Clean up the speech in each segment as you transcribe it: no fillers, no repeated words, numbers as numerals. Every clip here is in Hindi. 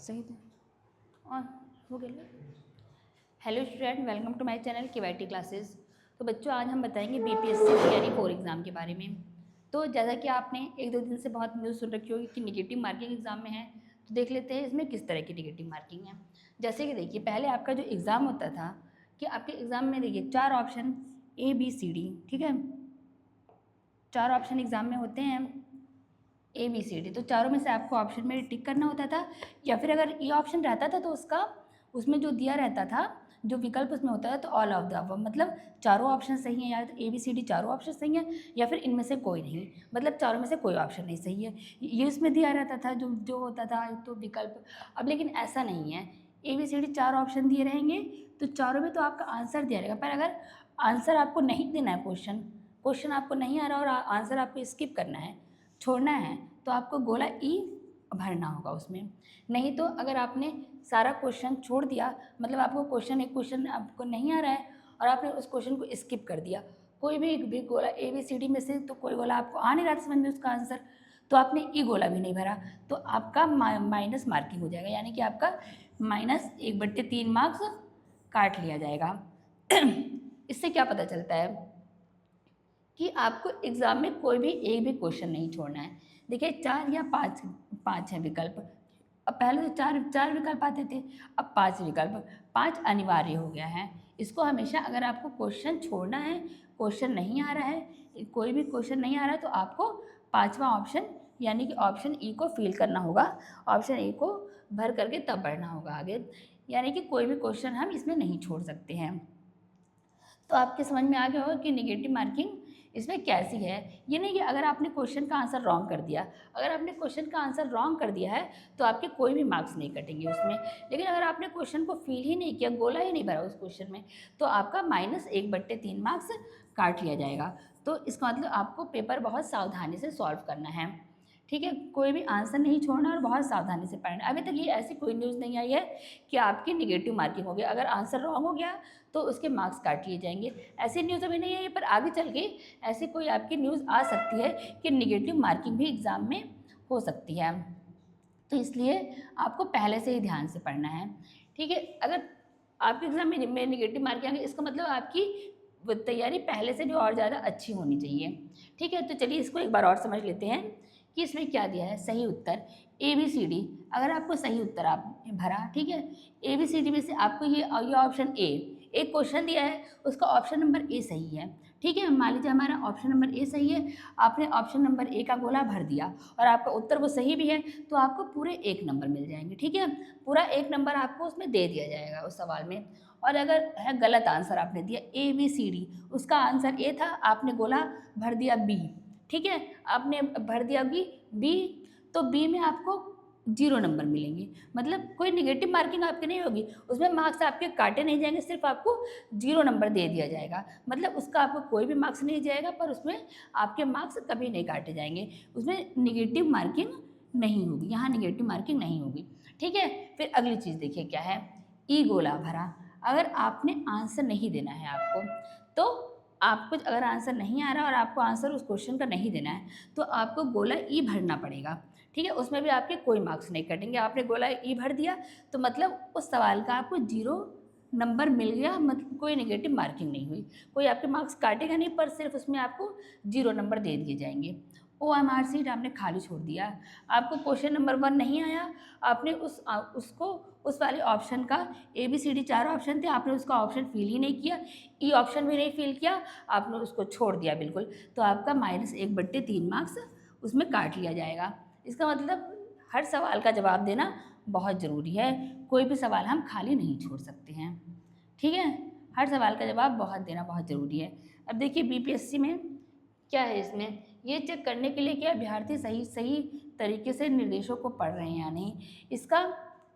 सही था और हो गया। Hello student, welcome to my channel KYT classes. तो बच्चों, आज हम बताएंगे बीपीएससी यानी 4 एग्ज़ाम के बारे में। तो जैसा कि आपने एक दो दिन से बहुत न्यूज़ सुन रखी होगी कि निगेटिव मार्किंग एग्ज़ाम में है, तो देख लेते हैं इसमें किस तरह की निगेटिव मार्किंग है। जैसे कि देखिए, पहले आपका जो एग्ज़ाम होता था कि आपके एग्ज़ाम में देखिए 4 ऑप्शन ABCD, ठीक है, 4 ऑप्शन एग्ज़ाम में होते हैं ABCD। तो चारों में से आपको ऑप्शन में टिक करना होता था, या फिर अगर ये ऑप्शन रहता था तो उसका उसमें जो दिया रहता था, जो विकल्प उसमें होता था, तो ऑल ऑफ द अबव, मतलब चारों ऑप्शन सही हैं, या तो ABCD चारों ऑप्शन सही हैं, या फिर इनमें से कोई नहीं, मतलब चारों में से कोई ऑप्शन नहीं सही है, ये उसमें दिया रहता था जो जो होता था तो विकल्प। अब लेकिन ऐसा नहीं है, ABCD 4 ऑप्शन दिए रहेंगे तो चारों में तो आपका आंसर दिया रहेगा, पर अगर आंसर आपको नहीं देना है, क्वेश्चन आपको नहीं आ रहा और आंसर आपको स्किप करना है, छोड़ना है, तो आपको गोला ई भरना होगा उसमें। नहीं तो अगर आपने सारा क्वेश्चन छोड़ दिया, मतलब आपको एक क्वेश्चन आपको नहीं आ रहा है और आपने उस क्वेश्चन को स्किप कर दिया, कोई भी गोला ABCD में से तो कोई गोला आपको आ नहीं रहा था समझ में उसका आंसर, तो आपने ई गोला भी नहीं भरा, तो आपका माइनस मार्किंग हो जाएगा, यानी कि आपका -1/3 मार्क्स काट लिया जाएगा। इससे क्या पता चलता है कि आपको एग्ज़ाम में कोई भी एक भी क्वेश्चन नहीं छोड़ना है। देखिए 4 या 5 हैं विकल्प। अब पहले तो 4 विकल्प आते थे, अब 5 विकल्प, 5 अनिवार्य हो गया है। इसको हमेशा अगर आपको क्वेश्चन छोड़ना है, क्वेश्चन नहीं आ रहा है, कोई भी क्वेश्चन नहीं आ रहा है, तो आपको 5वां ऑप्शन यानी कि ऑप्शन ई को फिल करना होगा। ऑप्शन ए को भर करके तब बढ़ना होगा आगे, यानी कि कोई भी क्वेश्चन हम इसमें नहीं छोड़ सकते हैं। तो आपके समझ में आ गया होगा कि निगेटिव मार्किंग इसमें कैसी है। ये नहीं कि अगर आपने क्वेश्चन का आंसर रॉन्ग कर दिया, अगर आपने क्वेश्चन का आंसर रॉन्ग कर दिया है तो आपके कोई भी मार्क्स नहीं कटेंगे उसमें, लेकिन अगर आपने क्वेश्चन को फिल ही नहीं किया, गोला ही नहीं भरा उस क्वेश्चन में, तो आपका -1/3 मार्क्स काट लिया जाएगा। तो इसका मतलब आपको पेपर बहुत सावधानी से सॉल्व करना है, ठीक है, कोई भी आंसर नहीं छोड़ना और बहुत सावधानी से पढ़ना। अभी तक ये ऐसी कोई न्यूज़ नहीं आई है कि आपकी निगेटिव मार्किंग हो गया, अगर आंसर रॉन्ग हो गया तो उसके मार्क्स काट लिए जाएंगे, ऐसी न्यूज़ अभी नहीं आई है, पर आगे चल के ऐसी कोई आपकी न्यूज़ आ सकती है कि निगेटिव मार्किंग भी एग्ज़ाम में हो सकती है। तो इसलिए आपको पहले से ही ध्यान से पढ़ना है, ठीक है। अगर आपके एग्ज़ाम में निगेटिव मार्किंग आ गई, इसका मतलब आपकी वो तैयारी पहले से भी और ज़्यादा अच्छी होनी चाहिए, ठीक है। तो चलिए इसको एक बार और समझ लेते हैं कि इसमें क्या दिया है। सही उत्तर ABCD, अगर आपको सही उत्तर आपने भरा, ठीक है, ABCD में से आपको ये ऑप्शन ए, एक क्वेश्चन दिया है, उसका ऑप्शन नंबर ए सही है, ठीक है। मान लीजिए हमारा ऑप्शन नंबर ए सही है, आपने ऑप्शन नंबर ए का गोला भर दिया और आपका उत्तर वो सही भी है, तो आपको पूरे 1 नंबर मिल जाएंगे, ठीक है, पूरा 1 नंबर आपको उसमें दे दिया जाएगा उस सवाल में। और अगर है गलत आंसर आपने दिया ABCD, उसका आंसर ए था, आपने गोला भर दिया बी, ठीक है, आपने भर दिया बी, तो बी में आपको 0 नंबर मिलेंगे, मतलब कोई निगेटिव मार्किंग आपकी नहीं होगी, उसमें मार्क्स आपके काटे नहीं जाएंगे, सिर्फ आपको 0 नंबर दे दिया जाएगा, मतलब उसका आपको कोई भी मार्क्स नहीं जाएगा, पर उसमें आपके मार्क्स कभी नहीं काटे जाएंगे, उसमें निगेटिव मार्किंग नहीं होगी, यहाँ निगेटिव मार्किंग नहीं होगी, ठीक है। फिर अगली चीज़ देखिए क्या है, ई गोला भरा। अगर आपने आंसर नहीं देना है आपको, तो आपको अगर आंसर नहीं आ रहा और आपको आंसर उस क्वेश्चन का नहीं देना है, तो आपको गोला ई भरना पड़ेगा, ठीक है, उसमें भी आपके कोई मार्क्स नहीं कटेंगे। आपने गोला ई भर दिया तो मतलब उस सवाल का आपको 0 नंबर मिल गया, मतलब कोई नेगेटिव मार्किंग नहीं हुई, कोई आपके मार्क्स काटेगा नहीं, पर सिर्फ उसमें आपको 0 नंबर दे दिए जाएंगे। OMR सीट आपने खाली छोड़ दिया, आपको क्वेश्चन नंबर 1 नहीं आया, आपने उसको उस वाले ऑप्शन का ABCD 4 ऑप्शन थे, आपने उसका ऑप्शन फिल ही नहीं किया, ई ऑप्शन भी नहीं फिल किया, आपने उसको छोड़ दिया बिल्कुल, तो आपका -1/3 मार्क्स उसमें काट लिया जाएगा। इसका मतलब हर सवाल का जवाब देना बहुत ज़रूरी है, कोई भी सवाल हम खाली नहीं छोड़ सकते हैं, ठीक है, हर सवाल का जवाब देना बहुत ज़रूरी है। अब देखिए BPSC में क्या है, इसमें ये चेक करने के लिए कि अभ्यर्थी सही सही तरीके से निर्देशों को पढ़ रहे हैं या नहीं। इसका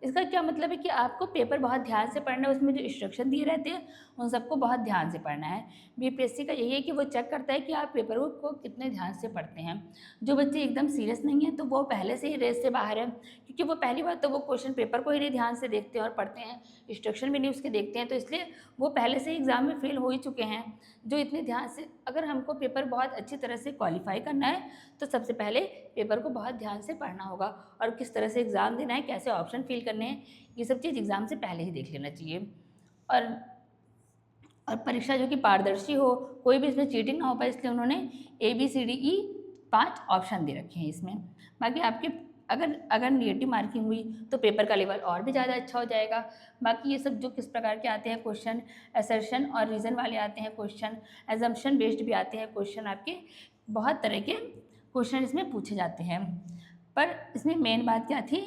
इसका क्या मतलब है कि आपको पेपर बहुत ध्यान से पढ़ना है, उसमें जो इंस्ट्रक्शन दिए रहते हैं उन सबको बहुत ध्यान से पढ़ना है। BPSC का यही है कि वो चेक करता है कि आप पेपर को कितने ध्यान से पढ़ते हैं। जो बच्चे एकदम सीरियस नहीं हैं तो वो पहले से ही रेस से बाहर है, क्योंकि वो पहली बार तो वो क्वेश्चन पेपर को ही नहीं ध्यान से देखते हैं और पढ़ते हैं, इंस्ट्रक्शन भी नहीं उसके देखते हैं, तो इसलिए वो पहले से ही एग्ज़ाम में फेल हो ही चुके हैं। जो इतने ध्यान से, अगर हमको पेपर बहुत अच्छी तरह से क्वालिफाई करना है तो सबसे पहले पेपर को बहुत ध्यान से पढ़ना होगा और किस तरह से एग्ज़ाम देना है, कैसे ऑप्शन फिल करने हैं, ये सब चीज़ एग्ज़ाम से पहले ही देख लेना चाहिए। और परीक्षा जो कि पारदर्शी हो, कोई भी इसमें चीटिंग ना हो पाए, इसलिए उन्होंने ABCDE 5 ऑप्शन दे रखे हैं इसमें। बाकी आपके अगर नेगेटिव मार्किंग हुई तो पेपर का लेवल और भी ज़्यादा अच्छा हो जाएगा। बाकी ये सब जो किस प्रकार के आते हैं क्वेश्चन, असर्शन और रीज़न वाले आते हैं क्वेश्चन, एजम्पशन बेस्ड भी आते हैं क्वेश्चन, आपके बहुत तरह के क्वेश्चन इसमें पूछे जाते हैं। पर इसमें मेन बात क्या थी,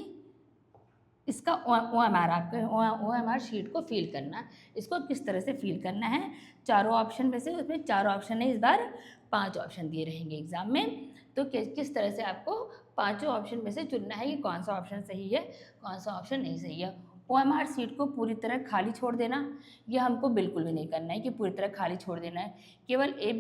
इसका OMR, आपका OMR शीट को फिल करना, इसको किस तरह से फिल करना है। चारों ऑप्शन में से उसमें 4 ऑप्शन है, इस बार 5 ऑप्शन दिए रहेंगे एग्ज़ाम में। तो किस तरह से आपको पाँचों ऑप्शन में से चुनना है कि कौन सा ऑप्शन सही है, कौन सा ऑप्शन नहीं सही है। OMR सीट को पूरी तरह खाली छोड़ देना, यह हमको बिल्कुल भी नहीं करना है कि पूरी तरह खाली छोड़ देना है, केवल ए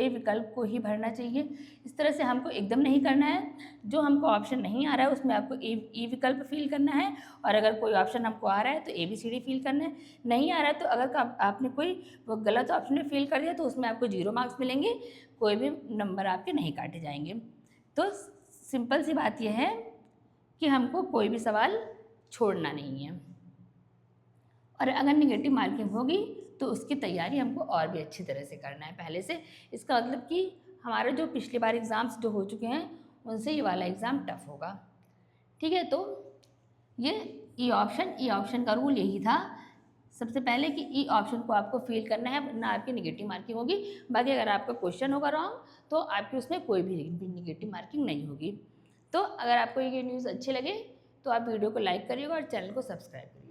विकल्प को ही भरना चाहिए। इस तरह से हमको एकदम नहीं करना है। जो हमको ऑप्शन नहीं आ रहा है उसमें आपको ई विकल्प फिल करना है, और अगर कोई ऑप्शन हमको आ रहा है तो ABCD फिल करना है। नहीं आ रहा है तो अगर आपने कोई वो गलत ऑप्शन में फिल कर दिया तो उसमें आपको 0 मार्क्स मिलेंगे, कोई भी नंबर आपके नहीं काटे जाएंगे। तो सिंपल सी बात यह है कि हमको कोई भी सवाल छोड़ना नहीं है, और अगर निगेटिव मार्किंग होगी तो उसकी तैयारी हमको और भी अच्छी तरह से करना है पहले से। इसका मतलब कि हमारे जो पिछली बार एग्ज़ाम्स जो हो चुके हैं उनसे ये वाला एग्ज़ाम टफ होगा। ठीक है, तो ये ई ऑप्शन का रूल यही था सबसे पहले कि ई ऑप्शन को आपको फिल करना है, वरना आपकी निगेटिव मार्किंग होगी। बाकी अगर आपका क्वेश्चन होगा रॉन्ग तो आपकी उसमें कोई भी निगेटिव मार्किंग नहीं होगी। तो अगर आपको ये न्यूज़ अच्छे लगे तो आप वीडियो को लाइक करिएगा और चैनल को सब्सक्राइब करिएगा।